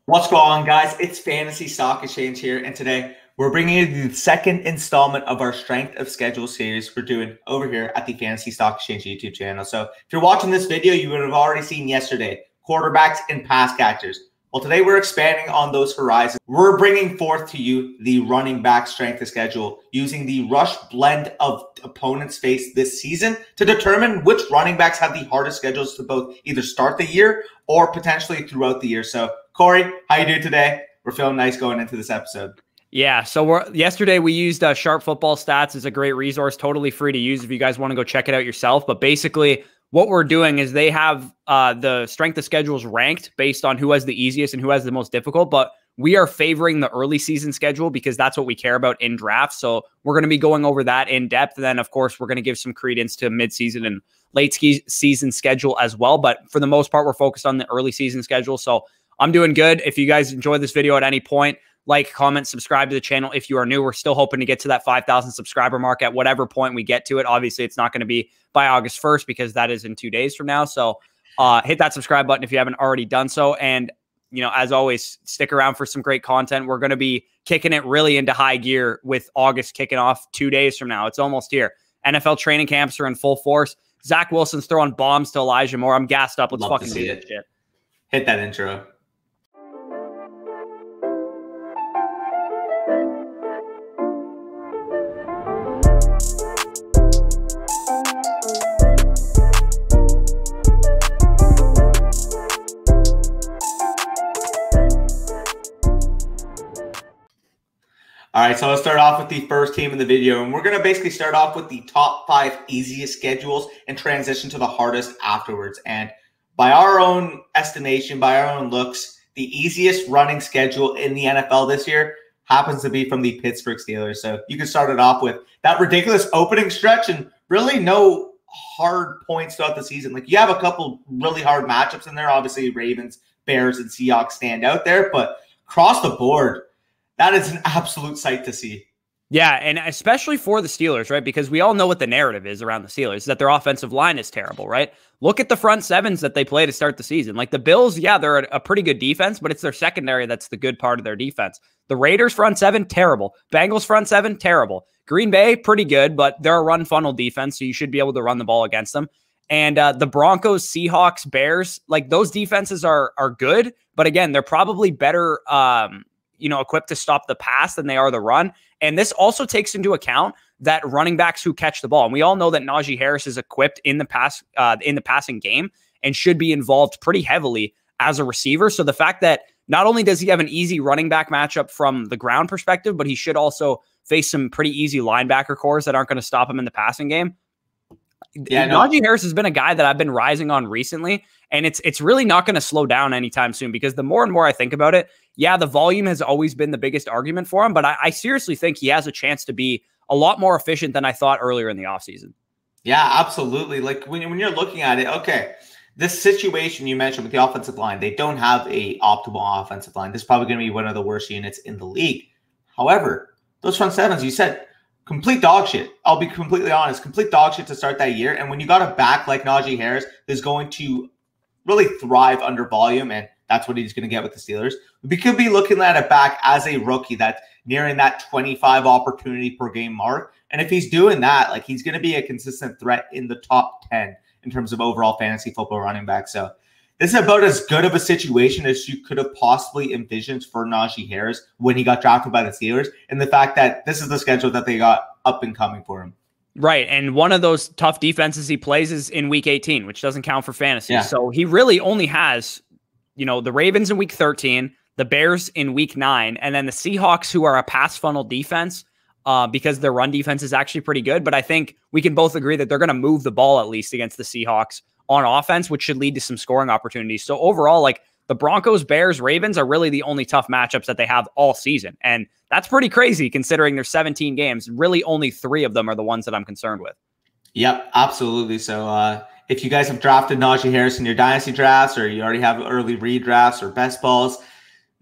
What's going on, guys? It's Fantasy Stock Exchange here, and today we're bringing you the second installment of our Strength of Schedule series we're doing over here at the Fantasy Stock Exchange YouTube channel. So if you're watching this video, you would have already seen yesterday quarterbacks and pass catchers. Well, today we're expanding on those horizons. We're bringing forth to you the running back strength of schedule using the rush blend of opponents faced this season to determine which running backs have the hardest schedules to both either start the year or potentially throughout the year. So, Corey, how you doing today? We're feeling nice going into this episode. Yeah, so yesterday we used Sharp Football Stats. It's a great resource, totally free to use if you guys want to go check it out yourself. But basically, what we're doing is they have the strength of schedules ranked based on who has the easiest and who has the most difficult. But we are favoring the early season schedule because that's what we care about in drafts. So we're going to be going over that in depth. And then, of course, we're going to give some credence to midseason and late season schedule as well. But for the most part, we're focused on the early season schedule. So I'm doing good. If you guys enjoy this video at any point, like, comment, subscribe to the channel. If you are new, we're still hoping to get to that 5,000 subscriber mark at whatever point we get to it. Obviously, it's not going to be by August 1st because that is in 2 days from now. So hit that subscribe button if you haven't already done so. And, you know, as always, stick around for some great content. We're going to be kicking it really into high gear with August kicking off 2 days from now. It's almost here. NFL training camps are in full force. Zach Wilson's throwing bombs to Elijah Moore. I'm gassed up. Let's fucking do this shit. Hit that intro. All right, so let's start off with the first team in the video, and we're going to basically start off with the top 5 easiest schedules and transition to the hardest afterwards. And by our own estimation, by our own looks, the easiest running schedule in the NFL this year happens to be from the Pittsburgh Steelers. So you can start it off with that ridiculous opening stretch and really no hard points throughout the season. Like, you have a couple really hard matchups in there. Obviously, Ravens, Bears, and Seahawks stand out there, but across the board, that is an absolute sight to see. Yeah, and especially for the Steelers, right? Because we all know what the narrative is around the Steelers, that their offensive line is terrible, right? Look at the front sevens that they play to start the season. Like the Bills, yeah, they're a pretty good defense, but it's their secondary that's the good part of their defense. The Raiders front seven, terrible. Bengals front seven, terrible. Green Bay, pretty good, but they're a run funnel defense, so you should be able to run the ball against them. And the Broncos, Seahawks, Bears, like those defenses are good, but again, they're probably better equipped to stop the pass than they are the run. And this also takes into account that running backs who catch the ball. And we all know that Najee Harris is equipped in the passing game and should be involved pretty heavily as a receiver. So the fact that not only does he have an easy running back matchup from the ground perspective, but he should also face some pretty easy linebacker cores that aren't going to stop him in the passing game. Yeah, Najee Harris has been a guy that I've been rising on recently, and it's really not going to slow down anytime soon because the more and more I think about it, yeah, the volume has always been the biggest argument for him, but I seriously think he has a chance to be a lot more efficient than I thought earlier in the offseason. Yeah, absolutely. Like when you're looking at it, okay, this situation you mentioned with the offensive line, they don't have a optimal offensive line. This is probably going to be one of the worst units in the league. However, those front sevens, you said, complete dog shit. I'll be completely honest. Complete dog shit to start that year. And when you got a back like Najee Harris who's going to really thrive under volume, and that's what he's going to get with the Steelers, we could be looking at a back as a rookie that's nearing that 25 opportunity per game mark. And if he's doing that, like, he's going to be a consistent threat in the top 10 in terms of overall fantasy football running back. So this is about as good of a situation as you could have possibly envisioned for Najee Harris when he got drafted by the Steelers, and the fact that this is the schedule that they got up and coming for him. Right, and one of those tough defenses he plays is in Week 18, which doesn't count for fantasy. Yeah. So he really only has, the Ravens in Week 13, the Bears in Week 9, and then the Seahawks, who are a pass funnel defense because their run defense is actually pretty good. But I think we can both agree that they're going to move the ball at least against the Seahawks on offense, which should lead to some scoring opportunities. So overall, like, the Broncos, Bears, Ravens are really the only tough matchups that they have all season. And that's pretty crazy considering there's 17 games. Really only 3 of them are the ones that I'm concerned with. Yep, absolutely. So if you guys have drafted Najee Harris in your dynasty drafts, or you already have early redrafts or best balls,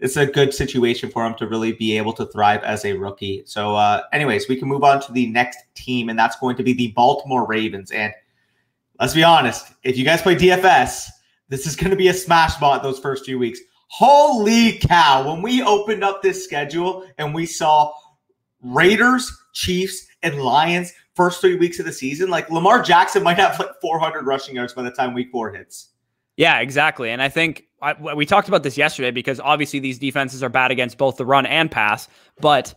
it's a good situation for him to really be able to thrive as a rookie. So anyways, we can move on to the next team, and that's going to be the Baltimore Ravens. And let's be honest, if you guys play DFS, this is going to be a smash spot those first few weeks. Holy cow. When we opened up this schedule and we saw Raiders, Chiefs, and Lions first 3 weeks of the season, like Lamar Jackson might have like 400 rushing yards by the time week 4 hits. Yeah, exactly. And I think we talked about this yesterday because obviously these defenses are bad against both the run and pass. But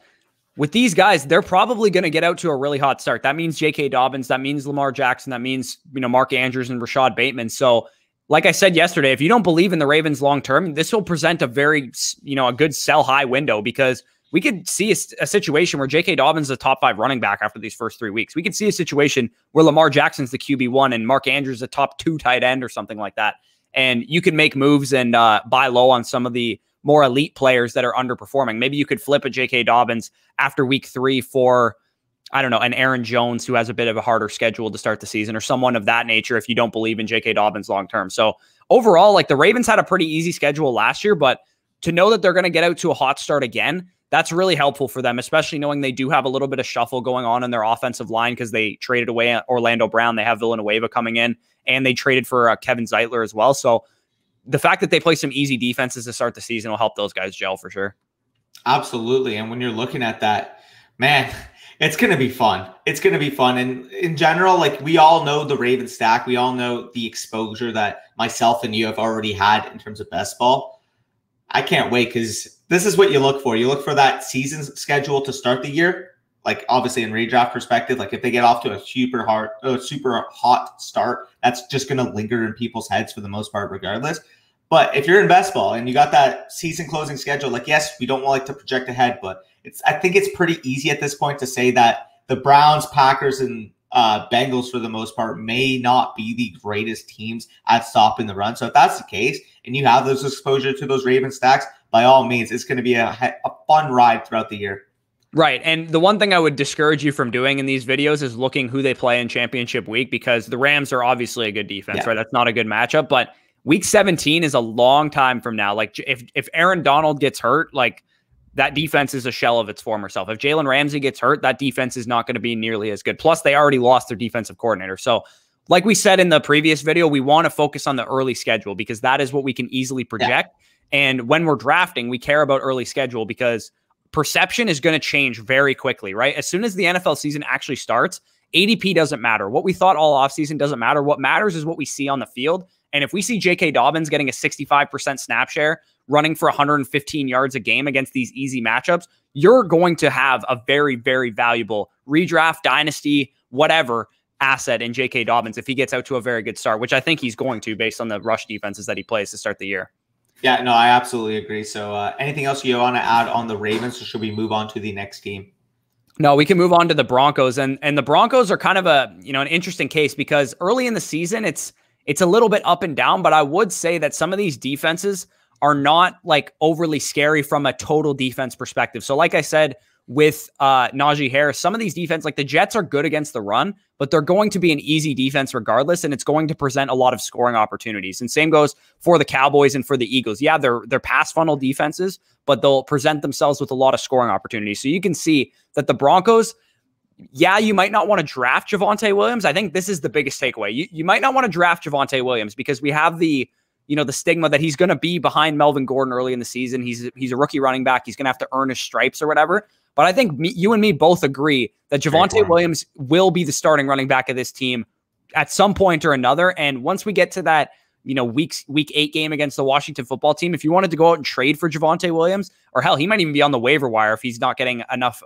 with these guys, they're probably going to get out to a really hot start. That means J.K. Dobbins. That means Lamar Jackson. That means, Mark Andrews and Rashad Bateman. So like I said yesterday, if you don't believe in the Ravens long-term, this will present a very, a good sell high window because we could see a situation where J.K. Dobbins is a top 5 running back after these first 3 weeks. We could see a situation where Lamar Jackson's the QB1 and Mark Andrews a top 2 tight end or something like that. And you can make moves and buy low on some of the more elite players that are underperforming. Maybe you could flip a J.K. Dobbins after week 3 for, I don't know, an Aaron Jones who has a bit of a harder schedule to start the season or someone of that nature if you don't believe in J.K. Dobbins long-term. So overall, like the Ravens had a pretty easy schedule last year, but to know that they're going to get out to a hot start again, that's really helpful for them, especially knowing they do have a little bit of shuffle going on in their offensive line because they traded away Orlando Brown. They have Villanueva coming in, and they traded for Kevin Zeitler as well. So the fact that they play some easy defenses to start the season will help those guys gel for sure. Absolutely. And when you're looking at that, man, it's going to be fun. It's going to be fun. And in general, like we all know the Ravens stack. We all know the exposure that myself and you have already had in terms of best ball. I can't wait because this is what you look for. You look for that season schedule to start the year. Like obviously in redraft perspective, like if they get off to a super hot start, that's just going to linger in people's heads for the most part, regardless. But if you're in best ball and you got that season closing schedule, like, yes, we don't like to project ahead, but I think it's pretty easy at this point to say that the Browns, Packers, and Bengals, for the most part, may not be the greatest teams at stopping the run. So if that's the case, and you have those exposure to those Ravens stacks, by all means, it's going to be a fun ride throughout the year. Right. And the one thing I would discourage you from doing in these videos is looking who they play in championship week, because the Rams are obviously a good defense, right? That's not a good matchup, but week 17 is a long time from now. Like if Aaron Donald gets hurt, like that defense is a shell of its former self. If Jalen Ramsey gets hurt, that defense is not going to be nearly as good. Plus, they already lost their defensive coordinator. So like we said in the previous video, we want to focus on the early schedule because that is what we can easily project. Yeah. And when we're drafting, we care about early schedule because perception is going to change very quickly, right? As soon as the NFL season actually starts, ADP doesn't matter. What we thought all offseason doesn't matter. What matters is what we see on the field. And if we see J.K. Dobbins getting a 65% snap share, running for 115 yards a game against these easy matchups, you're going to have a very, very valuable redraft, dynasty, whatever asset in J.K. Dobbins if he gets out to a very good start, which I think he's going to based on the rush defenses that he plays to start the year. Yeah, no, I absolutely agree. So anything else you want to add on the Ravens, or should we move on to the next team? No, we can move on to the Broncos. And the Broncos are kind of an interesting case because early in the season, it's a little bit up and down, but I would say that some of these defenses are not like overly scary from a total defense perspective. So like I said, with Najee Harris, some of these defense, like the Jets are good against the run, but they're going to be an easy defense regardless, and it's going to present a lot of scoring opportunities. And same goes for the Cowboys and for the Eagles. Yeah, they're pass funnel defenses, but they'll present themselves with a lot of scoring opportunities. So you can see that the Broncos, yeah, you might not want to draft Javonte Williams. I think this is the biggest takeaway. You might not want to draft Javonte Williams because we have the stigma that he's going to be behind Melvin Gordon early in the season. He's a rookie running back. He's going to have to earn his stripes or whatever. But I think you and me both agree that Javonte Williams will be the starting running back of this team at some point or another. And once we get to that, week 8 game against the Washington football team, if you wanted to go out and trade for Javonte Williams, or hell, he might even be on the waiver wire if he's not getting enough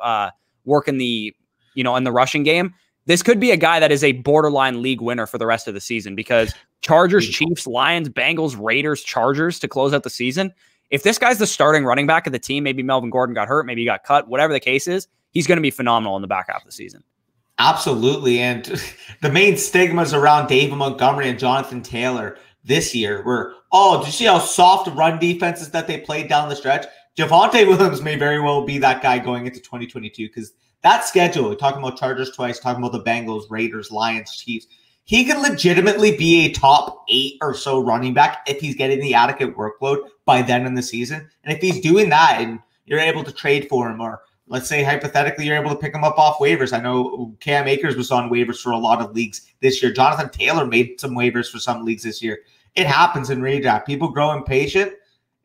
work in the rushing game, this could be a guy that is a borderline league winner for the rest of the season because Chargers, Chiefs, Lions, Bengals, Raiders, Chargers to close out the season. If this guy's the starting running back of the team, maybe Melvin Gordon got hurt, maybe he got cut, whatever the case is, he's going to be phenomenal in the back half of the season. Absolutely. And the main stigmas around David Montgomery and Jonathan Taylor this year were, did you see how soft run defenses that they played down the stretch? Javonte Williams may very well be that guy going into 2022 because that schedule, we're talking about Chargers twice, talking about the Bengals, Raiders, Lions, Chiefs, he can legitimately be a top 8 or so running back if he's getting the adequate workload by then in the season. And if he's doing that and you're able to trade for him, or let's say hypothetically you're able to pick him up off waivers. I know Cam Akers was on waivers for a lot of leagues this year. Jonathan Taylor made some waivers for some leagues this year. It happens in redraft. People grow impatient.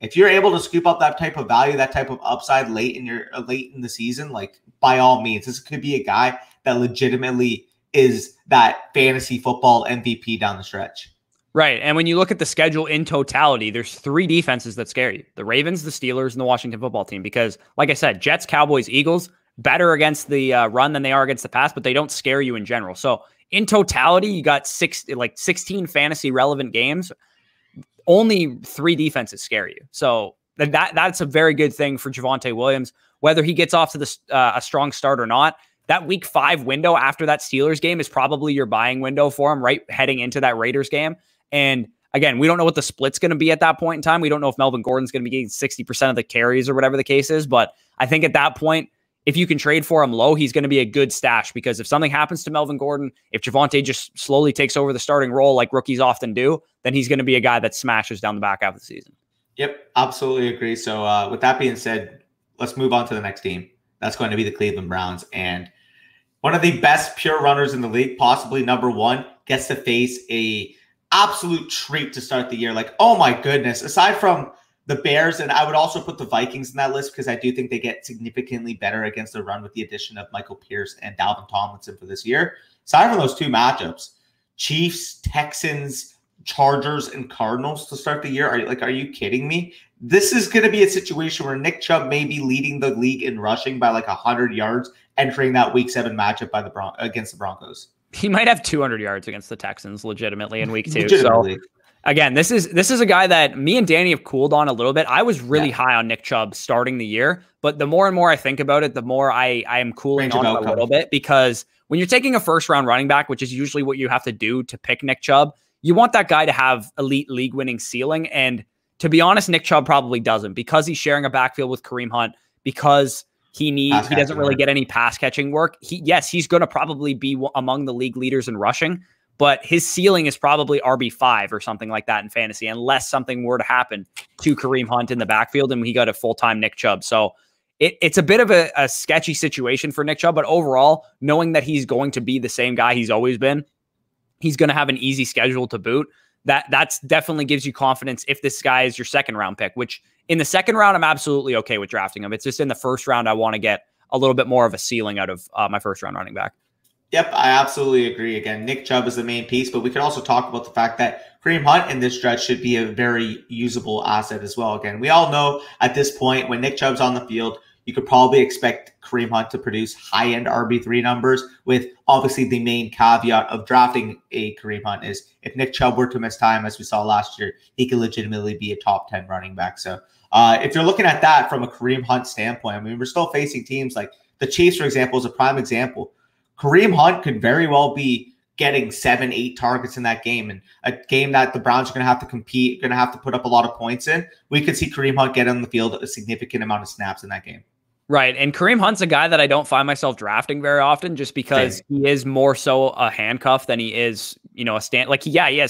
If you're able to scoop up that type of value, that type of upside late in the season, like by all means, this could be a guy that legitimately is that fantasy football MVP down the stretch. Right. And when you look at the schedule in totality, there's 3 defenses that scare you: the Ravens, the Steelers, and the Washington football team. Because, like I said, Jets, Cowboys, Eagles, better against the run than they are against the pass, but they don't scare you in general. So in totality, you got 16 fantasy relevant games. Only 3 defenses scare you. So that's a very good thing for Javonte Williams. Whether he gets off to a strong start or not, that week 5 window after that Steelers game is probably your buying window for him, right? Heading into that Raiders game. And again, we don't know what the split's going to be at that point in time. We don't know if Melvin Gordon's going to be getting 60% of the carries or whatever the case is. But I think at that point, if you can trade for him low, he's going to be a good stash, because if something happens to Melvin Gordon, if Javonte just slowly takes over the starting role like rookies often do, then he's going to be a guy that smashes down the back half of the season. Yep, absolutely agree. So with that being said, let's move on to the next team. That's going to be the Cleveland Browns. And one of the best pure runners in the league, possibly number 1, gets to face a absolute treat to start the year. Like, oh my goodness, aside from the Bears, and I would also put the Vikings in that list because I do think they get significantly better against the run with the addition of Michael Pierce and Dalvin Tomlinson for this year. Aside from those 2 matchups, Chiefs, Texans, Chargers, and Cardinals to start the year. Are you kidding me? This is going to be a situation where Nick Chubb may be leading the league in rushing by like 100 yards entering that week 7 matchup against the Broncos. He might have 200 yards against the Texans legitimately in week 2. So again, this is a guy that me and Danny have cooled on a little bit. I was really high on Nick Chubb starting the year, but the more and more I think about it, the more I am cooling on a little bit, because when you're taking a first-round running back, which is usually what you have to do to pick Nick Chubb, you want that guy to have elite league-winning ceiling. And to be honest, Nick Chubb probably doesn't, because he's sharing a backfield with Kareem Hunt, because he doesn't really get any pass catching work. He's going to probably be among the league leaders in rushing, but his ceiling is probably RB5 or something like that in fantasy, unless something were to happen to Kareem Hunt in the backfield and he got a full-time Nick Chubb. So it's a bit of a sketchy situation for Nick Chubb, but overall, knowing that he's going to be the same guy he's always been, he's going to have an easy schedule to boot. That's definitely gives you confidence if this guy is your 2nd round pick, which in the 2nd round, I'm absolutely okay with drafting him. It's just in the 1st round, I want to get a little bit more of a ceiling out of my 1st round running back. Yep, I absolutely agree. Again, Nick Chubb is the main piece, but we could also talk about the fact that Kareem Hunt in this stretch should be a very usable asset as well. Again, we all know at this point when Nick Chubb's on the field, you could probably expect Kareem Hunt to produce high-end RB3 numbers, with obviously the main caveat of drafting a Kareem Hunt is if Nick Chubb were to miss time, as we saw last year, he could legitimately be a top 10 running back. So if you're looking at that from a Kareem Hunt standpoint, I mean, we're still facing teams like the Chiefs, for example, is a prime example. Kareem Hunt could very well be getting 7-8 targets in that game, and a game that the Browns are going to have to compete, going to have to put up a lot of points in. We could see Kareem Hunt get on the field a significant amount of snaps in that game. Right. And Kareem Hunt's a guy that I don't find myself drafting very often, just because he is more so a handcuff than he is, a he has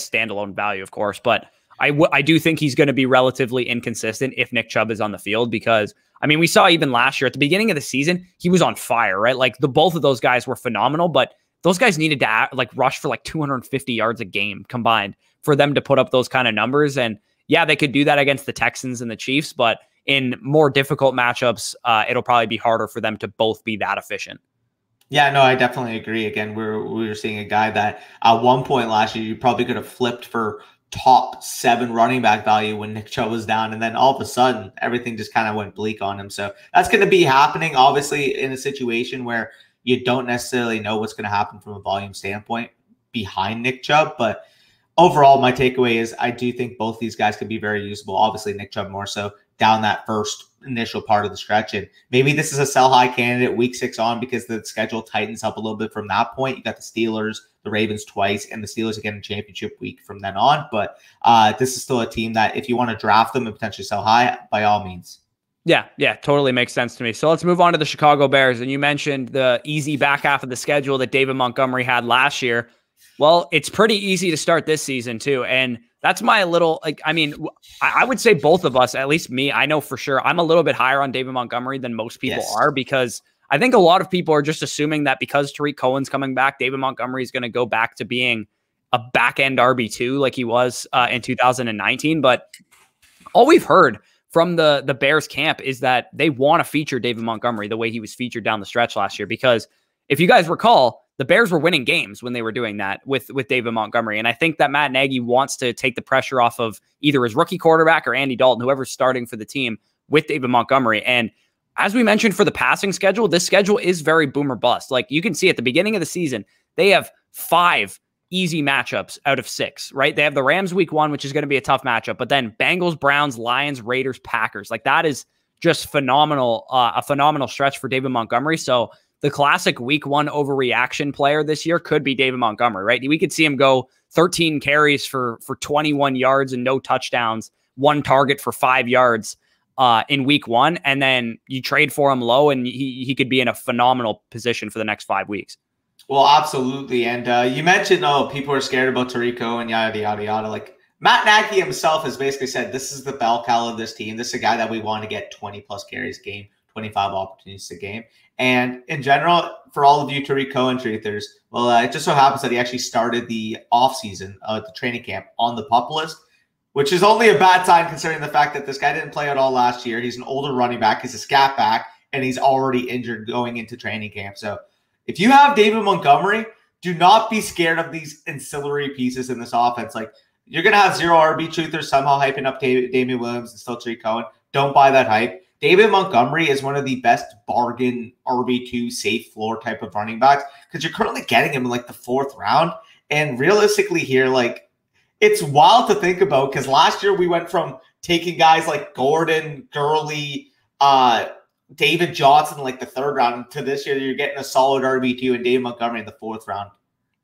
standalone value, of course, but I do think he's going to be relatively inconsistent if Nick Chubb is on the field, because I mean, we saw even last year at the beginning of the season, he was on fire, right? Like both of those guys were phenomenal, but those guys needed to rush for 250 yards a game combined for them to put up those kind of numbers. And yeah, they could do that against the Texans and the Chiefs, but in more difficult matchups, it'll probably be harder for them to both be that efficient. Yeah, no, I definitely agree. Again, we were seeing a guy that at one point last year, you probably could have flipped for top 7 running back value when Nick Chubb was down. And then all of a sudden, everything just kind of went bleak on him. So that's going to be happening, obviously, in a situation where you don't necessarily know what's going to happen from a volume standpoint behind Nick Chubb. But overall, my takeaway is I do think both these guys could be very usable. Obviously, Nick Chubb more so down that first initial part of the stretch. And maybe this is a sell high candidate week 6 on, because the schedule tightens up a little bit from that point. You got the Steelers, the Ravens twice, and the Steelers again in championship week from then on. But this is still a team that if you want to draft them and potentially sell high, by all means. Yeah, totally makes sense to me. So let's move on to the Chicago Bears. And you mentioned the easy back half of the schedule that David Montgomery had last year. Well, it's pretty easy to start this season too. And that's my little, I would say both of us, at least me, I know for sure, I'm a little bit higher on David Montgomery than most people are, because I think a lot of people are just assuming that because Tariq Cohen's coming back, David Montgomery is going to go back to being a back-end RB2 like he was in 2019. But all we've heard from the Bears camp is that they want to feature David Montgomery the way he was featured down the stretch last year. Because if you guys recall, the Bears were winning games when they were doing that with David Montgomery. And I think that Matt Nagy wants to take the pressure off of either his rookie quarterback or Andy Dalton, whoever's starting for the team with David Montgomery. And as we mentioned for the passing schedule, this schedule is very boom or bust. Like you can see at the beginning of the season, they have 5 easy matchups out of 6, right? They have the Rams week 1, which is going to be a tough matchup, but then Bengals, Browns, Lions, Raiders, Packers. Like that is just phenomenal, a phenomenal stretch for David Montgomery. So the classic week 1 overreaction player this year could be David Montgomery, right? We could see him go 13 carries for 21 yards and no touchdowns, 1 target for 5 yards in week 1. And then you trade for him low and he could be in a phenomenal position for the next 5 weeks. Well, absolutely. And you mentioned, people are scared about Tarico and yada, yada, yada. Like Matt Nagy himself has basically said, this is the bell cow of this team. This is a guy that we want to get 20 plus carries a game, 25 opportunities a game. And in general, for all of you Tarico and truthers, well, it just so happens that he actually started the offseason, the training camp on the PUP list, which is only a bad sign considering the fact that this guy didn't play at all last year. He's an older running back. He's a scat back, and he's already injured going into training camp. So if you have David Montgomery, do not be scared of these ancillary pieces in this offense. Like you're going to have 0 RB truthers somehow hyping up Damian Williams and still Tariq Cohen. Don't buy that hype. David Montgomery is one of the best bargain RB2 safe floor type of running backs because you're currently getting him in like the 4th round. And realistically here, like it's wild to think about because last year we went from taking guys like Gordon, Gurley, David Johnson in like the 3rd round to this year you're getting a solid RB2 and David Montgomery in the 4th round.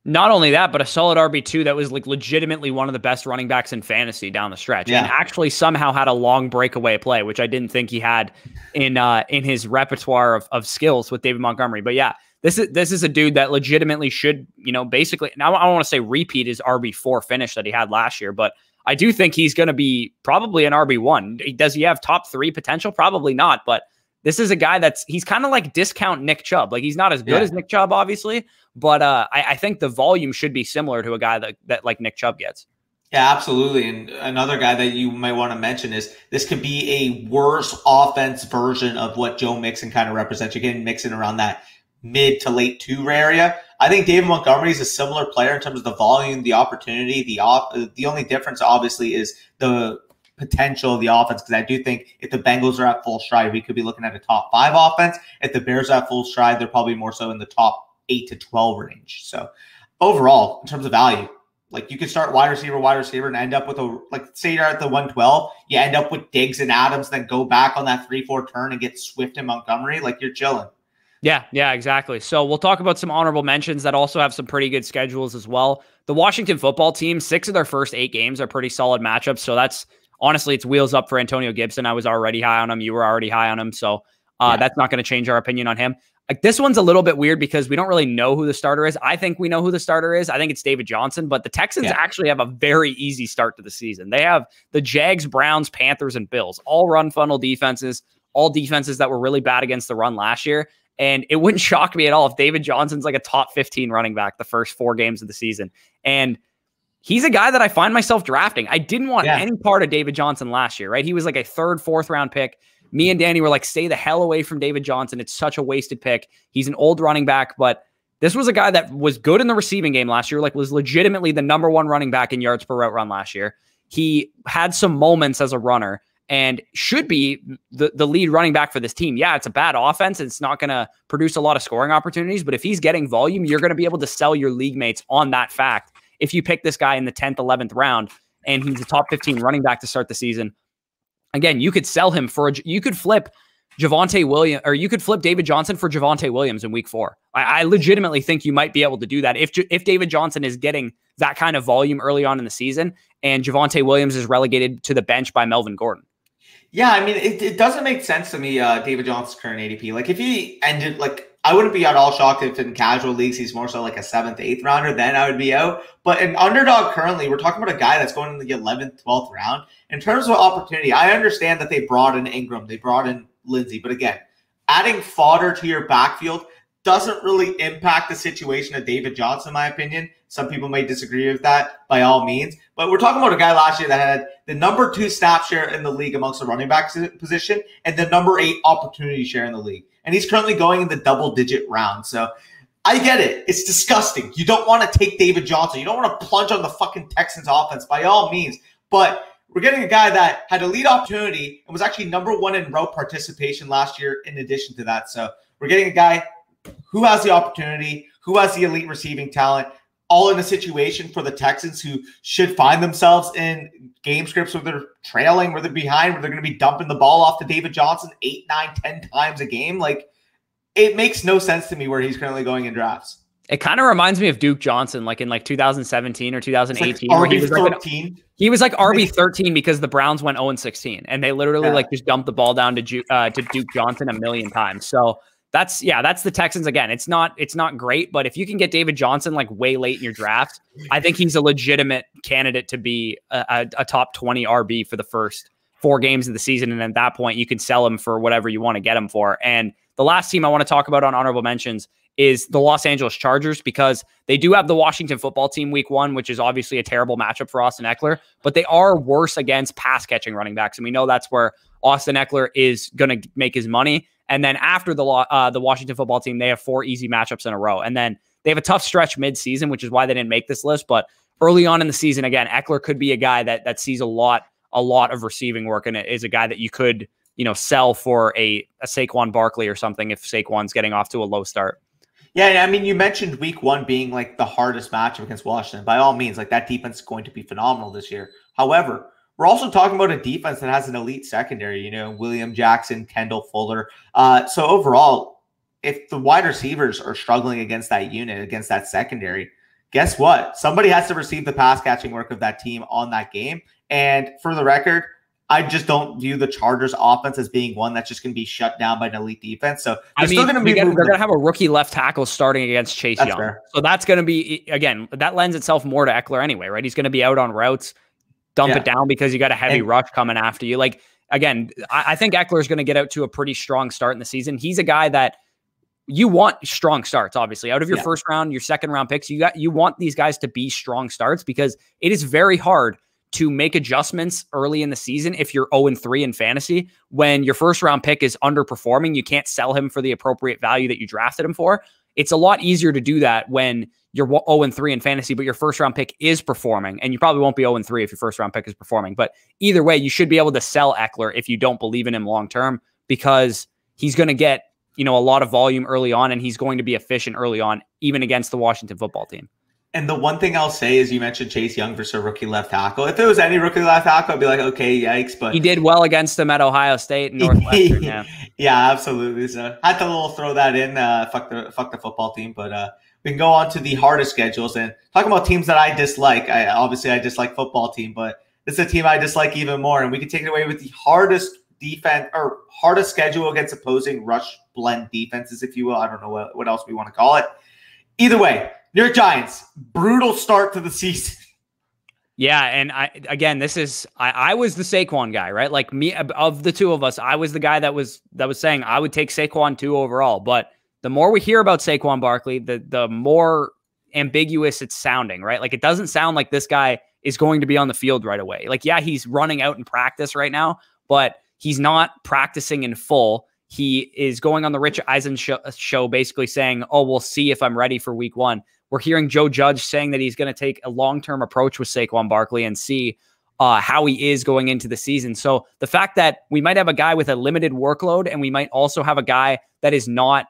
Not only that, but a solid RB2 that was like legitimately one of the best running backs in fantasy down the stretch, and actually somehow had a long breakaway play, which I didn't think he had in his repertoire of skills with David Montgomery. But yeah, this is a dude that legitimately should, basically. Now I don't want to say repeat his RB4 finish that he had last year, but I do think he's going to be probably an RB1. Does he have top 3 potential? Probably not, but this is a guy he's kind of like discount Nick Chubb. Like he's not as good as Nick Chubb, obviously, but I think the volume should be similar to a guy that like Nick Chubb gets. Yeah, absolutely. And another guy that you might want to mention is this could be a worse offense version of what Joe Mixon kind of represents. You're getting Mixon around that mid to late 2 area. I think David Montgomery is a similar player in terms of the volume, the opportunity. The only difference, obviously, is the potential of the offense, because I do think if the Bengals are at full stride, we could be looking at a top 5 offense. If the Bears are at full stride, they're probably more so in the top 8 to 12 range. So overall, in terms of value, like you could start wide receiver, and end up with say you're at the 112, you end up with Diggs and Adams, then go back on that 3-4 turn and get Swift and Montgomery. Like you're chilling. Yeah, exactly. So we'll talk about some honorable mentions that also have some pretty good schedules as well. The Washington football team, 6 of their first 8 games are pretty solid matchups. So that's honestly, it's wheels up for Antonio Gibson. I was already high on him. You were already high on him. So that's not going to change our opinion on him. Like this one's a little bit weird because we don't really know who the starter is. I think we know who the starter is. I think it's David Johnson, but the Texans actually have a very easy start to the season. They have the Jags, Browns, Panthers, and Bills, all run funnel defenses, all defenses that were really bad against the run last year. And it wouldn't shock me at all if David Johnson's like a top 15 running back the first 4 games of the season. And he's a guy that I find myself drafting. I didn't want any part of David Johnson last year, right? He was like a 3rd, 4th round pick. Me and Danny were like, stay the hell away from David Johnson. It's such a wasted pick. He's an old running back, but this was a guy that was good in the receiving game last year, like was legitimately the number 1 running back in yards per route run last year. He had some moments as a runner and should be the lead running back for this team. Yeah, it's a bad offense. And it's not going to produce a lot of scoring opportunities, but if he's getting volume, you're going to be able to sell your league mates on that fact. If you pick this guy in the 10th, 11th round, and he's a top 15 running back to start the season, again, you could sell him you could flip Javonte Williams, or you could flip David Johnson for Javonte Williams in week 4. I legitimately think you might be able to do that if David Johnson is getting that kind of volume early on in the season and Javonte Williams is relegated to the bench by Melvin Gordon. Yeah, I mean, it doesn't make sense to me, David Johnson's current ADP. Like, if he ended, I wouldn't be at all shocked if in casual leagues he's more so like a 7th, 8th rounder, then I would be out. But in Underdog currently, we're talking about a guy that's going in the 11th, 12th round. In terms of opportunity, I understand that they brought in Ingram, they brought in Lindsey. But again, adding fodder to your backfield, doesn't really impact the situation of David Johnson, in my opinion. Some people may disagree with that by all means. But we're talking about a guy last year that had the number 2 snap share in the league amongst the running back position and the number 8 opportunity share in the league. And he's currently going in the double-digit round. So I get it. It's disgusting. You don't want to take David Johnson. You don't want to plunge on the fucking Texans offense by all means. But we're getting a guy that had a lead opportunity and was actually number 1 in route participation last year in addition to that. So we're getting a guy who has the opportunity, who has the elite receiving talent, all in a situation for the Texans who should find themselves in game scripts where they're trailing, where they're behind, where they're going to be dumping the ball off to David Johnson 8, 9, 10 times a game. Like, it makes no sense to me where he's currently going in drafts. It kind of reminds me of Duke Johnson, like in 2017 or 2018. Like where he was like RB13 because the Browns went 0-16, and they literally just dumped the ball down to Duke Johnson a million times. So that's the Texans again. It's not great, but if you can get David Johnson like way late in your draft, I think he's a legitimate candidate to be a top 20 RB for the first 4 games of the season. And at that point, you can sell him for whatever you want to get him for. And the last team I want to talk about on honorable mentions is the Los Angeles Chargers, because they do have the Washington football team week 1, which is obviously a terrible matchup for Austin Eckler, but they are worse against pass catching running backs. And we know that's where Austin Eckler is going to make his money. And then after the Washington football team, they have 4 easy matchups in a row. And then they have a tough stretch mid-season, which is why they didn't make this list. But early on in the season, again, Eckler could be a guy that sees a lot of receiving work, and it is a guy that you could, sell for a Saquon Barkley or something if Saquon's getting off to a low start. Yeah, I mean, you mentioned week 1 being like the hardest matchup against Washington. By all means, like that defense is going to be phenomenal this year. However, we're also talking about a defense that has an elite secondary, William Jackson, Kendall Fuller. So overall, if the wide receivers are struggling against that unit, against that secondary, guess what? Somebody has to receive the pass catching work of that team on that game. And for the record, I just don't view the Chargers offense as being one that's just going to be shut down by an elite defense. So they're going to have a rookie left tackle starting against Chase Young. Fair. So that's going to be, again, that lends itself more to Eckler anyway, right? He's going to be out on routes, dump it down because you got a heavy rush coming after you. Like, again, I think Eckler is going to get out to a pretty strong start in the season. He's a guy that you want strong starts, obviously. Out of your first round, your second round picks, you want these guys to be strong starts, because it is very hard to make adjustments early in the season if you're 0-3 in fantasy. When your first round pick is underperforming, you can't sell him for the appropriate value that you drafted him for. It's a lot easier to do that when you're 0-3 in fantasy, but your first round pick is performing, and you probably won't be 0-3 if your first round pick is performing. But either way, you should be able to sell Eckler if you don't believe in him long term, because he's going to get a lot of volume early on, and he's going to be efficient early on, even against the Washington football team. And the one thing I'll say is, you mentioned Chase Young versus a rookie left tackle. If it was any rookie left tackle, I'd be like, okay, yikes. But he did well against them at Ohio State and Northwestern. Yeah, absolutely. So I had to throw that in. Fuck the football team. But we can go on to the hardest schedules and talk about teams that I dislike. I dislike football team, but this is a team I dislike even more. And we can take it away with the hardest defense or hardest schedule against opposing rush blend defenses, if you will. I don't know what else we want to call it. Either way, New York Giants, brutal start to the season. Yeah, and I was the Saquon guy, right? Like, me, of the two of us, I was the guy that was saying I would take Saquon 2 overall. But the more we hear about Saquon Barkley, the more ambiguous it's sounding, right? Like, it doesn't sound like this guy is going to be on the field right away. Like, yeah, he's running out in practice right now, but he's not practicing in full. He is going on the Rich Eisen show basically saying, oh, we'll see if I'm ready for week 1. We're hearing Joe Judge saying that he's going to take a long-term approach with Saquon Barkley and see how he is going into the season. So the fact that we might have a guy with a limited workload, and we might also have a guy that is not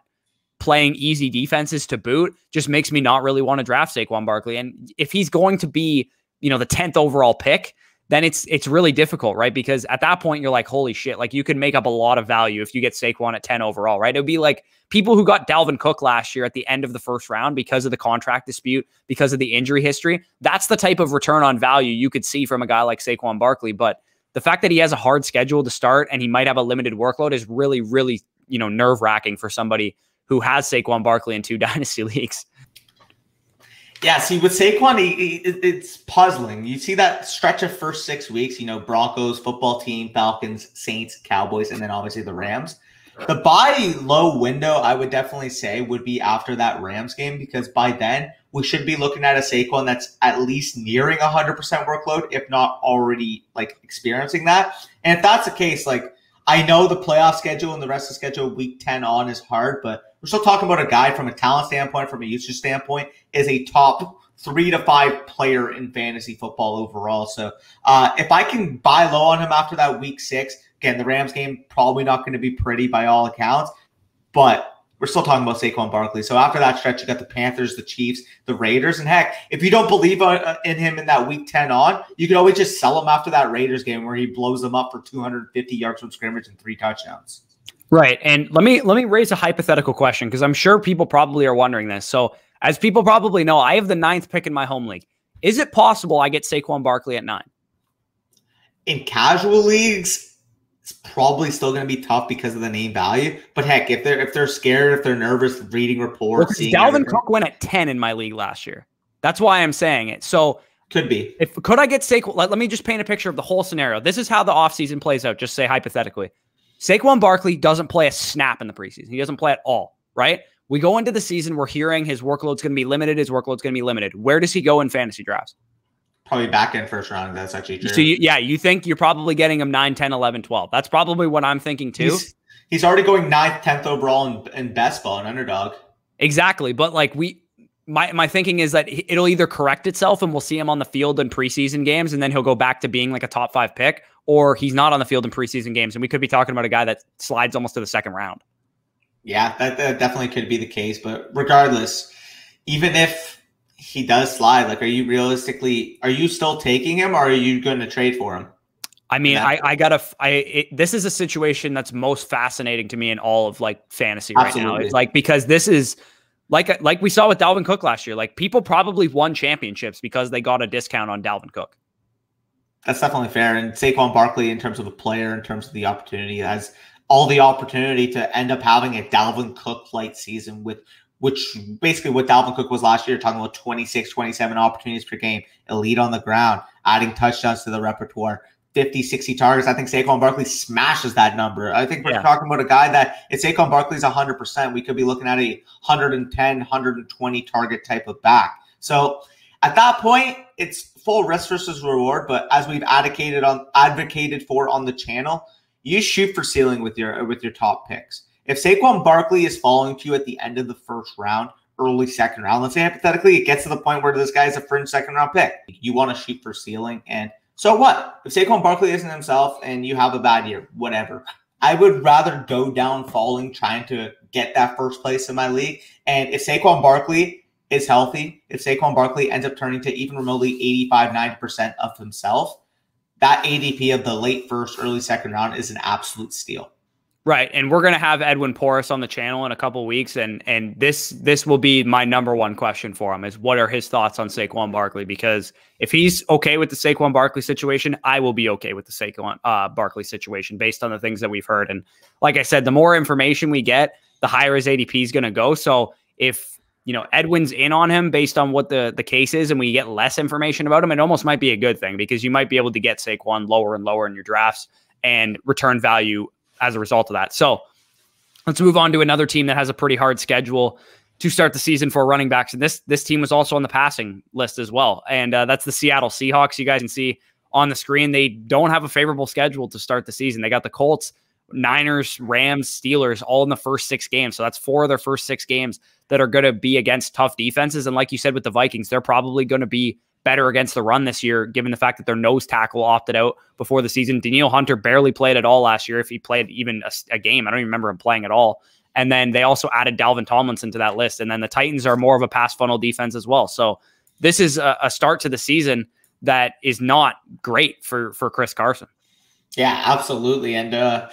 playing easy defenses to boot, just makes me not really want to draft Saquon Barkley. And if he's going to be, the 10th overall pick, then it's really difficult, right? Because at that point, you're like, holy shit, like, you can make up a lot of value if you get Saquon at 10 overall, right? It would be like people who got Dalvin Cook last year at the end of the first round because of the contract dispute, because of the injury history. That's the type of return on value you could see from a guy like Saquon Barkley. But the fact that he has a hard schedule to start and he might have a limited workload is really, really, nerve-wracking for somebody who has Saquon Barkley in 2 dynasty leagues. Yeah, see, with Saquon, it's puzzling. You see that stretch of first 6 weeks, Broncos, football team, Falcons, Saints, Cowboys, and then obviously the Rams. The buy low window, I would definitely say, would be after that Rams game, because by then we should be looking at a Saquon that's at least nearing 100% workload, if not already like experiencing that. And if that's the case, like I know the playoff schedule and the rest of the schedule week 10 on is hard, but we're still talking about a guy from a talent standpoint, from a usage standpoint, is a top 3 to 5 player in fantasy football overall. So if I can buy low on him after that week 6, again, the Rams game probably not going to be pretty by all accounts, but we're still talking about Saquon Barkley. So after that stretch, you got the Panthers, the Chiefs, the Raiders, and heck, if you don't believe in him in that week 10 on, you can always just sell him after that Raiders game where he blows them up for 250 yards from scrimmage and 3 touchdowns. Right. And let me raise a hypothetical question, because I'm sure people probably are wondering this. So as people probably know, I have the 9th pick in my home league. Is it possible I get Saquon Barkley at 9? In casual leagues, it's probably still going to be tough because of the name value. But heck, if they're scared, if they're nervous, reading reports, seeing Dalvin Cook went at 10 in my league last year. That's why I'm saying it. So could be. Could I get Saquon? Let me just paint a picture of the whole scenario. This is how the offseason plays out. Just say hypothetically. Saquon Barkley doesn't play a snap in the preseason. He doesn't play at all, right? We go into the season, we're hearing his workload's going to be limited. His workload's going to be limited. Where does he go in fantasy drafts? Probably back in first round. That's actually true. So you think you're probably getting him 9, 10, 11, 12. That's probably what I'm thinking too. He's already going 9th, 10th overall in best ball and Underdog. Exactly. But like my thinking is that it'll either correct itself and we'll see him on the field in preseason games and then he'll go back to being like a top 5 pick, or he's not on the field in preseason games. And we could be talking about a guy that slides almost to the 2nd round. Yeah, that definitely could be the case. But regardless, even if he does slide, like, are you still taking him, or are you going to trade for him? I mean, this is a situation that's most fascinating to me in all of like fantasy right now. It's like, because this is like we saw with Dalvin Cook last year, like people probably won championships because they got a discount on Dalvin Cook. That's definitely fair. And Saquon Barkley, in terms of a player, in terms of the opportunity, has all the opportunity to end up having a Dalvin Cook-like season, which basically what Dalvin Cook was last year, talking about 26, 27 opportunities per game, elite on the ground, adding touchdowns to the repertoire, 50, 60 targets. I think Saquon Barkley smashes that number. I think we're talking about a guy that, if Saquon Barkley's 100%, we could be looking at a 110, 120 target type of back. So at that point, it's full risk versus reward. But as we've advocated for on the channel, you shoot for ceiling with your top picks. If Saquon Barkley is falling to you at the end of the first round, early second round, let's say hypothetically it gets to the point where this guy is a fringe second round pick, you want to shoot for ceiling. And so what? If Saquon Barkley isn't himself and you have a bad year, whatever. I would rather go down falling trying to get that first place in my league. And if Saquon Barkley is healthy, if Saquon Barkley ends up turning to even remotely 85-90% of himself, that ADP of the late first, early second round is an absolute steal. Right. And we're going to have Edwin Porras on the channel in a couple of weeks. And this will be my number one question for him, is what are his thoughts on Saquon Barkley? Because if he's okay with the Saquon Barkley situation, I will be okay with the Saquon Barkley situation based on the things that we've heard. And like I said, the more information we get, the higher his ADP is going to go. So if, Edwin's in on him based on what the case is and we get less information about him, it almost might be a good thing, because you might be able to get Saquon lower and lower in your drafts and return value as a result of that. So let's move on to another team that has a pretty hard schedule to start the season for running backs. And this team was also on the passing list as well. And that's the Seattle Seahawks. You guys can see on the screen, they don't have a favorable schedule to start the season. They got the Colts, Niners, Rams, Steelers, all in the first 6 games. So that's 4 of their first 6 games that are going to be against tough defenses. And like you said with the Vikings, they're probably going to be better against the run this year, given the fact that their nose tackle opted out before the season. Danielle Hunter barely played at all last year, if he played even a game. I don't even remember him playing at all. And then they also added Dalvin Tomlinson to that list. And then the Titans are more of a pass funnel defense as well. So this is a start to the season that is not great for Chris Carson. Yeah, absolutely. And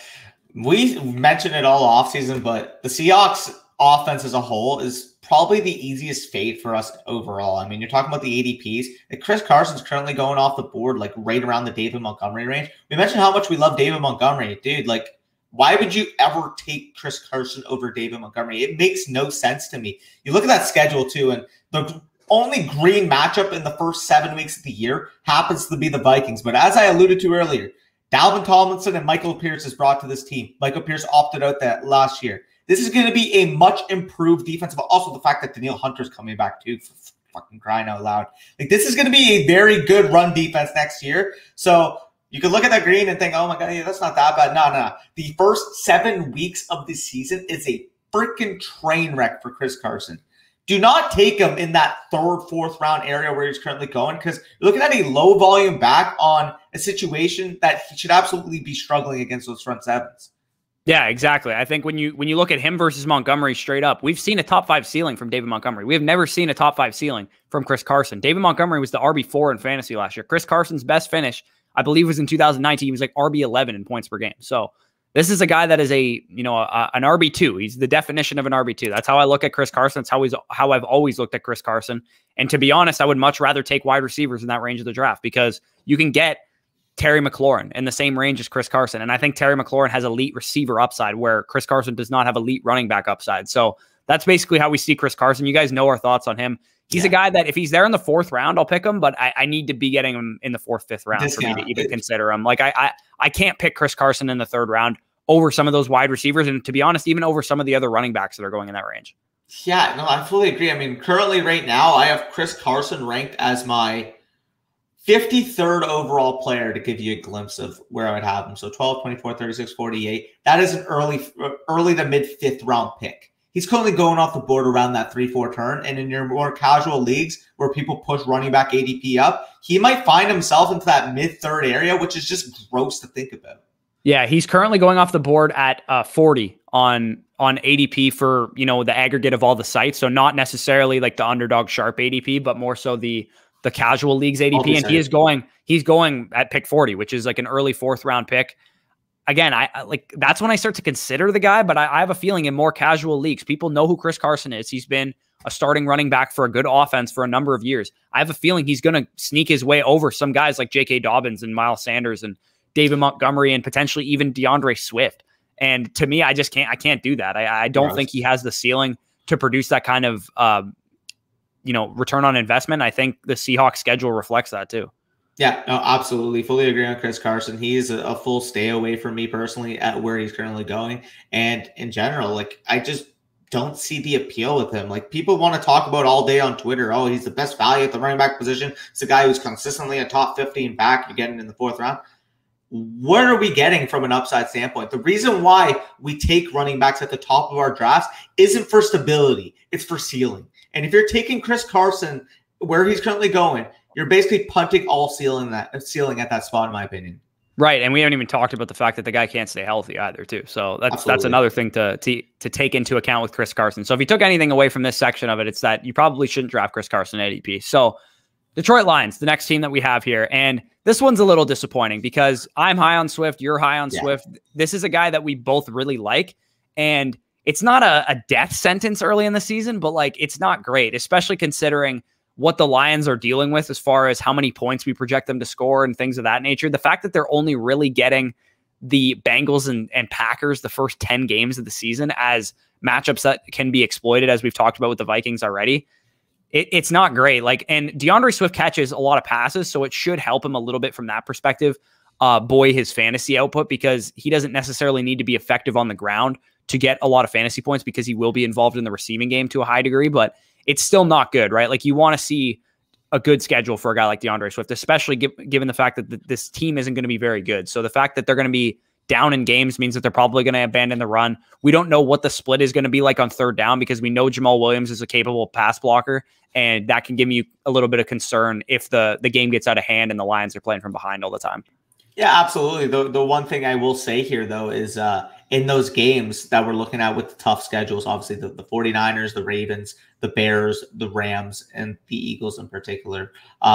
we mentioned it all offseason, but the Seahawks offense as a whole is probably the easiest fade for us overall. I mean, you're talking about the ADPs. Like, Chris Carson's currently going off the board, like right around the David Montgomery range. We mentioned how much we love David Montgomery. Dude, like, why would you ever take Chris Carson over David Montgomery? It makes no sense to me. You look at that schedule too, and the only green matchup in the first 7 weeks of the year happens to be the Vikings. But as I alluded to earlier, Dalvin Tomlinson and Michael Pierce is brought to this team. Michael Pierce opted out that last year. This is going to be a much improved defense, but also the fact that Danielle Hunter's coming back too, for fucking crying out loud. Like, this is going to be a very good run defense next year. So you can look at that green and think, oh my God, yeah, that's not that bad. No. The first 7 weeks of the season is a freaking train wreck for Chris Carson. Do not take him in that 3rd, 4th round area where he's currently going, because you're looking at a low volume back on a situation that he should absolutely be struggling against those front sevens. Yeah, exactly. I think when you look at him versus Montgomery straight up, we've seen a top 5 ceiling from David Montgomery. We have never seen a top 5 ceiling from Chris Carson. David Montgomery was the RB4 in fantasy last year. Chris Carson's best finish, I believe, was in 2019. He was like RB11 in points per game. So this is a guy that is an RB2. He's the definition of an RB2. That's how I look at Chris Carson. That's how I've always looked at Chris Carson. And to be honest, I would much rather take wide receivers in that range of the draft, because you can get Terry McLaurin in the same range as Chris Carson. And I think Terry McLaurin has elite receiver upside where Chris Carson does not have elite running back upside. So that's basically how we see Chris Carson. You guys know our thoughts on him. He's a guy that if he's there in the 4th round, I'll pick him, but I need to be getting him in the 4th, 5th round for me to even consider him. Like I can't pick Chris Carson in the 3rd round over some of those wide receivers. And to be honest, even over some of the other running backs that are going in that range. Yeah, no, I fully agree. I mean, currently right now, I have Chris Carson ranked as my 53rd overall player, to give you a glimpse of where I would have him. So 12, 24, 36, 48. That is an early to mid 5th round pick. He's currently going off the board around that 3-4 turn. And in your more casual leagues where people push running back ADP up, he might find himself into that mid 3rd area, which is just gross to think about. Yeah, he's currently going off the board at 40 on ADP for, the aggregate of all the sites. So not necessarily like the Underdog Sharp ADP, but more so the casual leagues ADP. And he's going at pick 40, which is like an early 4th round pick. Again, I like, that's when I start to consider the guy, but I have a feeling in more casual leagues, people know who Chris Carson is. He's been a starting running back for a good offense for a number of years. I have a feeling he's going to sneak his way over some guys like J.K. Dobbins and Miles Sanders and David Montgomery and potentially even DeAndre Swift. And to me, I can't do that. I don't think he has the ceiling to produce that kind of, return on investment. I think the Seahawks schedule reflects that too. Yeah, no, absolutely. Fully agree on Chris Carson. He's a full stay away from me personally at where he's currently going. And in general, like, I just don't see the appeal with him. Like, people want to talk about all day on Twitter, oh, he's the best value at the running back position. It's a guy who's consistently a top 15 back. You're getting in the 4th round. What are we getting from an upside standpoint? The reason why we take running backs at the top of our drafts isn't for stability. It's for ceiling. And if you're taking Chris Carson where he's currently going, you're basically punting all ceiling at that spot, in my opinion. Right, and we haven't even talked about the fact that the guy can't stay healthy either, too. So that's another thing to take into account with Chris Carson. So if you took anything away from this section of it, it's that you probably shouldn't draft Chris Carson at ADP. So Detroit Lions, the next team that we have here, and this one's a little disappointing because I'm high on Swift, you're high on Swift. This is a guy that we both really like, and it's not a death sentence early in the season, but like it's not great, especially considering what the Lions are dealing with as far as how many points we project them to score and things of that nature. The fact that they're only really getting the Bengals and Packers the first 10 games of the season as matchups that can be exploited, as we've talked about with the Vikings already, it's not great. Like, and DeAndre Swift catches a lot of passes, so it should help him a little bit from that perspective, buoy his fantasy output, because he doesn't necessarily need to be effective on the ground to get a lot of fantasy points because he will be involved in the receiving game to a high degree, but it's still not good, right? Like, you want to see a good schedule for a guy like DeAndre Swift, especially given the fact that this team isn't going to be very good. So the fact that they're going to be down in games means that they're probably going to abandon the run. We don't know what the split is going to be like on 3rd down because we know Jamal Williams is a capable pass blocker, and that can give you a little bit of concern if the game gets out of hand and the Lions are playing from behind all the time. Yeah, absolutely. The one thing I will say here, though, is in those games that we're looking at with the tough schedules, obviously the 49ers, the Ravens, the Bears, the Rams, and the Eagles in particular, 4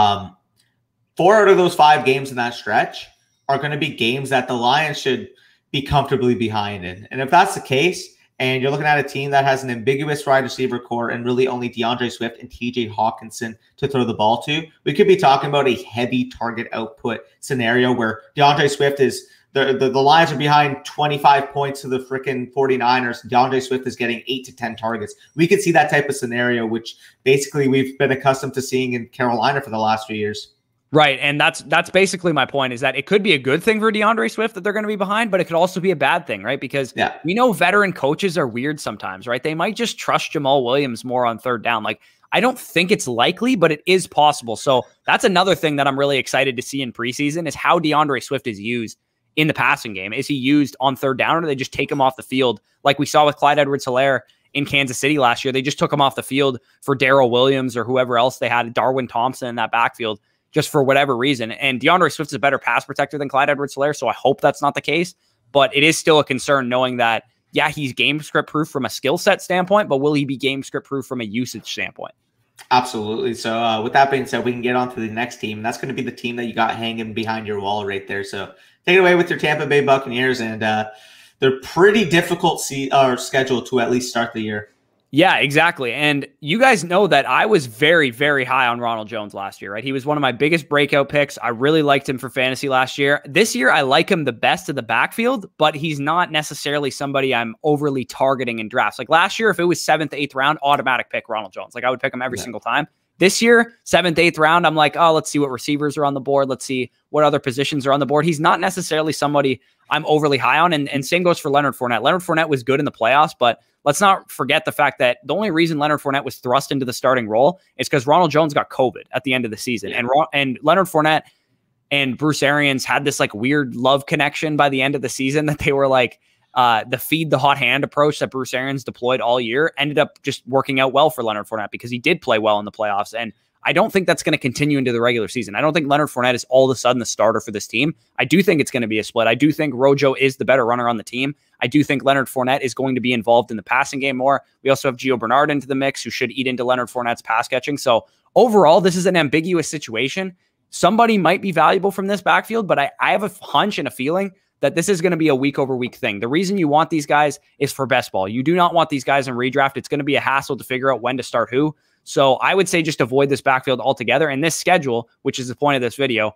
out of those 5 games in that stretch are going to be games that the Lions should be comfortably behind in. And if that's the case, and you're looking at a team that has an ambiguous wide receiver core and really only DeAndre Swift and TJ Hawkinson to throw the ball to, we could be talking about a heavy target output scenario where DeAndre Swift is the Lions are behind 25 points to the freaking 49ers. DeAndre Swift is getting 8 to 10 targets. We could see that type of scenario, which basically we've been accustomed to seeing in Carolina for the last few years. Right. And that's basically my point, is that it could be a good thing for DeAndre Swift that they're going to be behind, but it could also be a bad thing, right? Because we know veteran coaches are weird sometimes, right? They might just trust Jamal Williams more on third down. Like, I don't think it's likely, but it is possible. So that's another thing that I'm really excited to see in preseason, is how DeAndre Swift is used in the passing game. Is he used on third down, or do they just take him off the field like we saw with Clyde Edwards-Helaire in Kansas City last year? They just took him off the field for Darrell Williams or whoever else they had, Darwin Thompson in that backfield, just for whatever reason. And DeAndre Swift is a better pass protector than Clyde Edwards-Helaire, so I hope that's not the case. But it is still a concern knowing that, yeah, he's game script proof from a skill set standpoint, but will he be game script proof from a usage standpoint? Absolutely. So with that being said, we can get on to the next team. That's going to be the team that you got hanging behind your wall right there. So take it away with your Tampa Bay Buccaneers, and they're pretty difficult schedule to at least start the year. Yeah, exactly. And you guys know that I was very, very high on Ronald Jones last year, right? He was one of my biggest breakout picks. I really liked him for fantasy last year. This year, I like him the best of the backfield, but he's not necessarily somebody I'm overly targeting in drafts. Like last year, if it was 7th, 8th round, automatic pick Ronald Jones. Like I would pick him every single time. This year, 7th, 8th round, I'm like, oh, let's see what receivers are on the board. Let's see what other positions are on the board. He's not necessarily somebody I'm overly high on. And same goes for Leonard Fournette. Leonard Fournette was good in the playoffs, but let's not forget the fact that the only reason Leonard Fournette was thrust into the starting role is because Ronald Jones got COVID at the end of the season. And Leonard Fournette and Bruce Arians had this like weird love connection by the end of the season, that they were like, the feed the hot hand approach that Bruce Arians deployed all year ended up just working out well for Leonard Fournette, because he did play well in the playoffs. And I don't think that's going to continue into the regular season. I don't think Leonard Fournette is all of a sudden the starter for this team. I do think it's going to be a split. I do think Rojo is the better runner on the team. I do think Leonard Fournette is going to be involved in the passing game more. We also have Gio Bernard into the mix, who should eat into Leonard Fournette's pass catching. So overall, this is an ambiguous situation. Somebody might be valuable from this backfield, but I have a hunch and a feeling that this is going to be a week-over-week thing. The reason you want these guys is for best ball. You do not want these guys in redraft. It's going to be a hassle to figure out when to start who. So I would say just avoid this backfield altogether. And this schedule, which is the point of this video,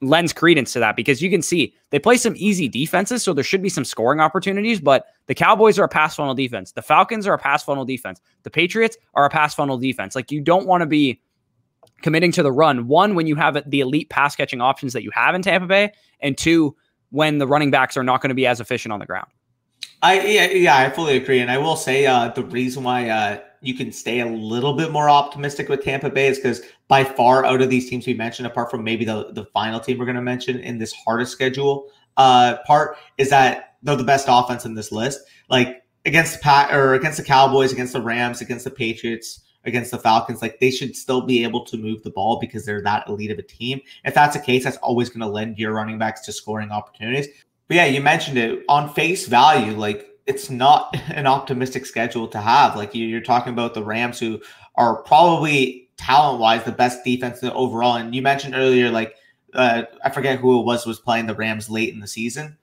lends credence to that, because you can see they play some easy defenses, so there should be some scoring opportunities, but the Cowboys are a pass funnel defense. The Falcons are a pass funnel defense. The Patriots are a pass funnel defense. Like, you don't want to be committing to the run, one, when you have the elite pass catching options that you have in Tampa Bay, and two, when the running backs are not going to be as efficient on the ground. I fully agree. And I will say the reason why you can stay a little bit more optimistic with Tampa Bay is because by far out of these teams we mentioned, apart from maybe the final team we're going to mention in this hardest schedule part, is that they're the best offense in this list. Like against the Cowboys, against the Rams, against the Patriots, against the Falcons, like they should still be able to move the ball because they're that elite of a team. If that's the case, that's always going to lend your running backs to scoring opportunities. But yeah, you mentioned it on face value, like it's not an optimistic schedule to have. Like you're talking about the Rams, who are probably talent-wise the best defense overall. And you mentioned earlier, like I forget who it was playing the Rams late in the season.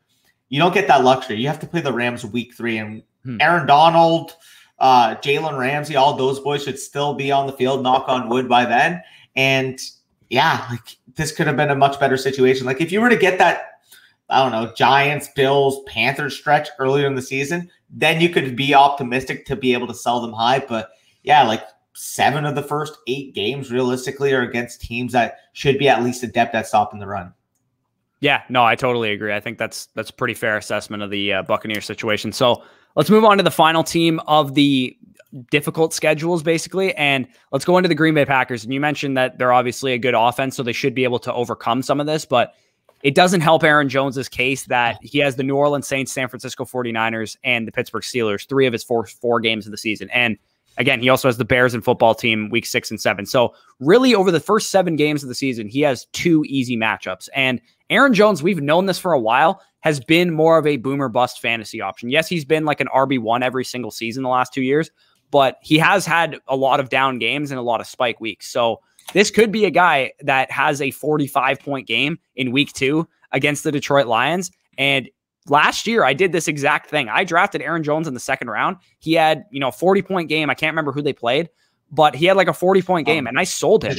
You don't get that luxury. You have to play the Rams week 3, and Aaron Donald, Jalen Ramsey, all those boys should still be on the field, knock on wood, by then. And yeah, like this could have been a much better situation. Like if you were to get that, I don't know, Giants, Bills, Panthers stretch earlier in the season, then you could be optimistic to be able to sell them high. But yeah, like 7 of the first 8 games realistically are against teams that should be at least adept at stopping the run. Yeah, no, I totally agree. I think that's a pretty fair assessment of the Buccaneers situation. So let's move on to the final team of the difficult schedules, basically. And let's go into the Green Bay Packers. And you mentioned that they're obviously a good offense, so they should be able to overcome some of this. But it doesn't help Aaron Jones's case that he has the New Orleans Saints, San Francisco 49ers, and the Pittsburgh Steelers, 3 of his four games of the season. And again, he also has the Bears and football team week 6 and 7. So really over the first 7 games of the season, he has 2 easy matchups. And Aaron Jones, we've known this for a while, has been more of a boomer bust fantasy option. Yes, he's been like an RB1 every single season the last 2 years, but he has had a lot of down games and a lot of spike weeks. So this could be a guy that has a 45-point game in week 2 against the Detroit Lions. And last year, I did this exact thing. I drafted Aaron Jones in the 2nd round. He had, a 40-point game. I can't remember who they played, but he had like a 40-point game, and I sold him.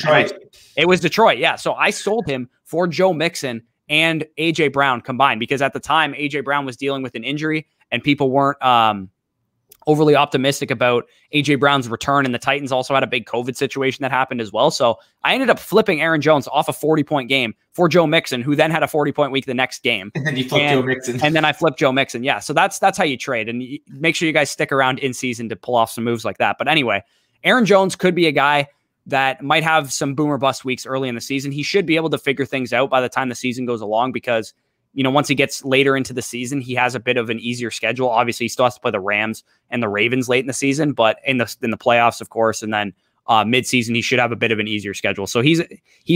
It was Detroit, yeah. So I sold him for Joe Mixon and A.J. Brown combined, because at the time, A.J. Brown was dealing with an injury, and people weren't overly optimistic about AJ Brown's return, and the Titans also had a big COVID situation that happened as well. So I ended up flipping Aaron Jones off a 40-point game for Joe Mixon, who then had a 40-point week the next game. And then you flipped Joe Mixon. And then I flipped Joe Mixon. Yeah. So that's how you trade. And make sure you guys stick around in season to pull off some moves like that. But anyway, Aaron Jones could be a guy that might have some boomer bust weeks early in the season. He should be able to figure things out by the time the season goes along, because once he gets later into the season, he has a bit of an easier schedule. Obviously, he still has to play the Rams and the Ravens late in the season, but in the playoffs, of course, and then midseason, he should have a bit of an easier schedule. So he's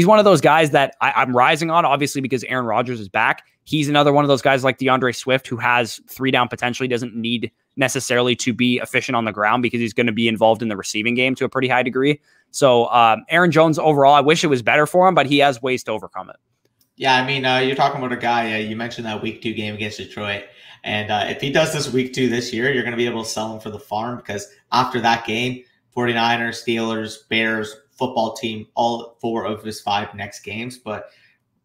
one of those guys that I'm rising on, obviously, because Aaron Rodgers is back. He's another one of those guys like DeAndre Swift, who has 3 down potential. He doesn't need necessarily to be efficient on the ground because he's going to be involved in the receiving game to a pretty high degree. So Aaron Jones, overall, I wish it was better for him, but he has ways to overcome it. Yeah, I mean, you're talking about a guy, you mentioned that week 2 game against Detroit. And if he does this week 2 this year, you're going to be able to sell him for the farm, because after that game, 49ers, Steelers, Bears, football team, all 4 of his 5 next games. But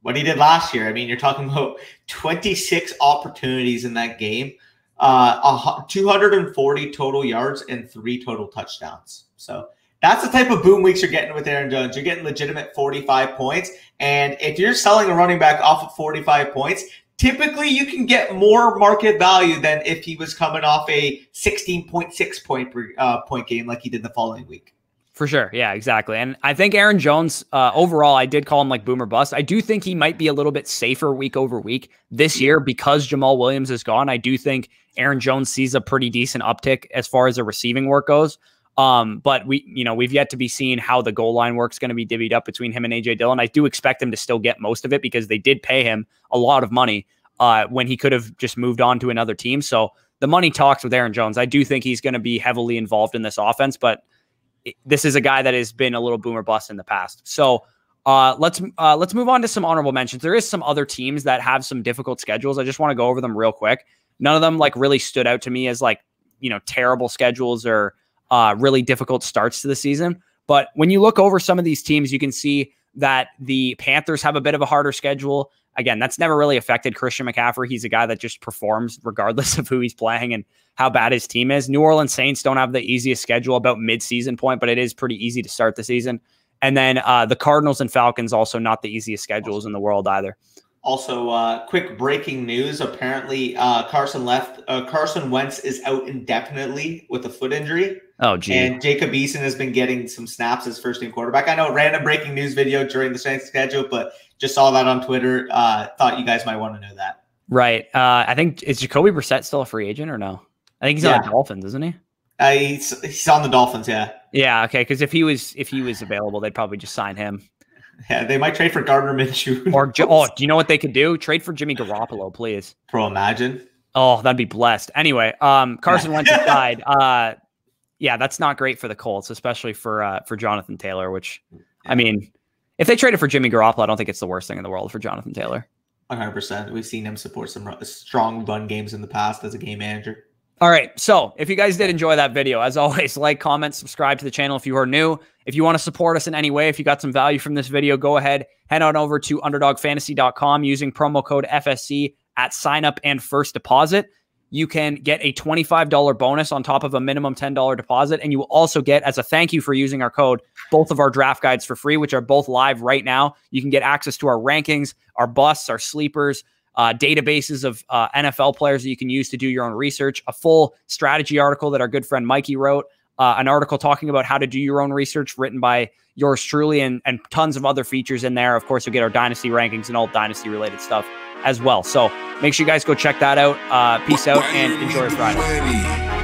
what he did last year, I mean, you're talking about 26 opportunities in that game, 240 total yards and 3 total touchdowns. So that's the type of boom weeks you're getting with Aaron Jones. You're getting legitimate 45 points. And if you're selling a running back off of 45 points, typically you can get more market value than if he was coming off a 16.6 point game like he did the following week. For sure. Yeah, exactly. And I think Aaron Jones, overall, I did call him like boomer bust. I do think he might be a little bit safer week over week this year because Jamal Williams is gone. I do think Aaron Jones sees a pretty decent uptick as far as the receiving work goes. But we've yet to be seen how the goal line work's going to be divvied up between him and AJ Dillon. I do expect him to still get most of it because they did pay him a lot of money when he could have just moved on to another team. So the money talks with Aaron Jones. I do think he's going to be heavily involved in this offense, but this is a guy that has been a little boomer bust in the past. So let's move on to some honorable mentions. There is some other teams that have some difficult schedules. I just want to go over them real quick. None of them like really stood out to me as like, terrible schedules or really difficult starts to the season. But when you look over some of these teams, you can see that the Panthers have a bit of a harder schedule. Again, that's never really affected Christian McCaffrey. He's a guy that just performs regardless of who he's playing and how bad his team is. New Orleans Saints don't have the easiest schedule about mid-season point, but it is pretty easy to start the season. And then the Cardinals and Falcons, also not the easiest schedules in the world either. Also, quick breaking news. Apparently, Carson Wentz is out indefinitely with a foot injury. Oh, gee. And Jacob Eason has been getting some snaps as first-team quarterback. I know, random breaking news video during the Saints schedule, but just saw that on Twitter. Thought you guys might want to know that. Right. I think, is Jacoby Brissett still a free agent or no? I think he's on the Dolphins, isn't he? He's on the Dolphins, yeah. Yeah, okay, because if he was available, they'd probably just sign him. Yeah, they might trade for Gardner Minshew. Or do you know what they could do? Trade for Jimmy Garoppolo, please. Bro, imagine. Oh, that'd be blessed. Anyway, Carson Wentz aside, yeah, that's not great for the Colts, especially for Jonathan Taylor. Which, I mean, if they traded for Jimmy Garoppolo, I don't think it's the worst thing in the world for Jonathan Taylor. 100%. We've seen him support some strong run games in the past as a game manager. All right. So if you guys did enjoy that video, as always, like, comment, subscribe to the channel if you are new. If you want to support us in any way, if you got some value from this video, go ahead, head on over to underdogfantasy.com using promo code FSC at sign up and first deposit. You can get a $25 bonus on top of a minimum $10 deposit. And you will also get, as a thank you for using our code, both of our draft guides for free, which are both live right now. You can get access to our rankings, our busts, our sleepers, databases of NFL players that you can use to do your own research, a full strategy article that our good friend Mikey wrote, an article talking about how to do your own research written by yours truly, and tons of other features in there. Of course, you'll get our dynasty rankings and all dynasty related stuff as well. So make sure you guys go check that out. Peace out and enjoy Friday.